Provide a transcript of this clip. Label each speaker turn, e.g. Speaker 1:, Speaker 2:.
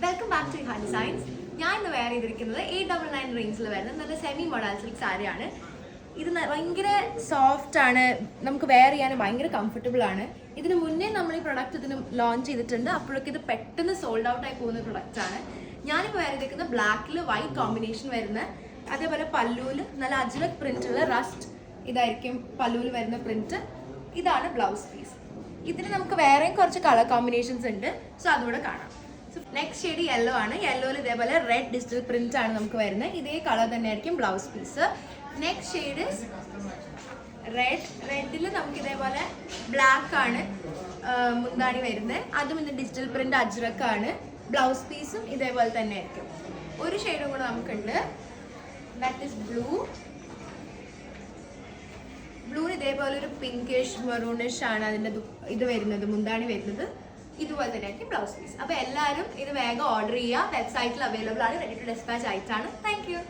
Speaker 1: Welcome back to ഹാ designs. ഞാൻ ഇന്ന് വെയർ ചെയ്തിരിക്കുന്നത് 899 റേഞ്ചിൽ വരുന്നത് നല്ല സെമി മോഡൽ സിൽക്ക് സാരിയാണ്. ഇത് ഭയങ്കര സോഫ്റ്റ് ആണ്, നമുക്ക് വെയർ ചെയ്യാൻ ഭയങ്കര കംഫർട്ടബിൾ ആണ്. ഇതിന് മുന്നേ നമ്മൾ ഈ പ്രൊഡക്റ്റ് ഇതിന് ലോഞ്ച് ചെയ്തിട്ടുണ്ട്. അപ്പോഴൊക്കെ ഇത് പെട്ടെന്ന് സോൾഡ് ഔട്ട് ആയി പോകുന്ന പ്രൊഡക്റ്റ് ആണ്. ഞാനിപ്പോൾ വെയർ ചെയ്തിരിക്കുന്നത് ബ്ലാക്കിൽ വൈറ്റ് കോമ്പിനേഷൻ വരുന്ന, അതേപോലെ പല്ലുവിൽ നല്ല അജ്രക് പ്രിന്റുള്ള റസ്റ്റ് ഇതായിരിക്കും പല്ലുവിൽ വരുന്ന പ്രിന്റ്. ഇതാണ് ബ്ലൗസ് പീസ്. ഇതിന് നമുക്ക് വേറെയും കുറച്ച് കളർ കോമ്പിനേഷൻസ് ഉണ്ട്, സോ അതുകൂടെ കാണാം. നെക്സ്റ്റ് ഷെയ്ഡ് യെല്ലോ ആണ്. യെല്ലോയിൽ ഇതേപോലെ റെഡ് ഡിജിറ്റൽ പ്രിന്റ് ആണ് നമുക്ക് വരുന്നത്. ഇതേ കളർ തന്നെ ആയിരിക്കും blouse piece. Next shade red. റെഡിൽ നമുക്ക് ഇതേപോലെ ബ്ലാക്ക് ആണ് മുന്താണി വരുന്നത്. അതും ഇന്ന് ഡിജിറ്റൽ പ്രിന്റ് അജ്രക് ആണ്. ബ്ലൗസ് പീസും ഇതേപോലെ തന്നെ ആയിരിക്കും. ഒരു ഷെയ്ഡും കൂടെ നമുക്കുണ്ട്, ദാറ്റ് ഈസ് ബ്ലൂ. ബ്ലൂവിന് ഇതേപോലെ ഒരു പിങ്കിഷ് മെറൂണിഷ് ആണ് അതിൻ്റെ ഇത് വരുന്നത്, മുന്താണി വരുന്നത്. ഇതുപോലെ തന്നെ ആയിരിക്കും ബ്ലൗസ് പീസ്. അപ്പോൾ എല്ലാവരും ഇത് വേഗം ഓർഡർ ചെയ്യുക. വെബ്സൈറ്റിൽ അവൈലബിൾ ആണ്, റെഡി ടു ഡിസ്പാച്ച് ആയിട്ടാണ്. Thank you.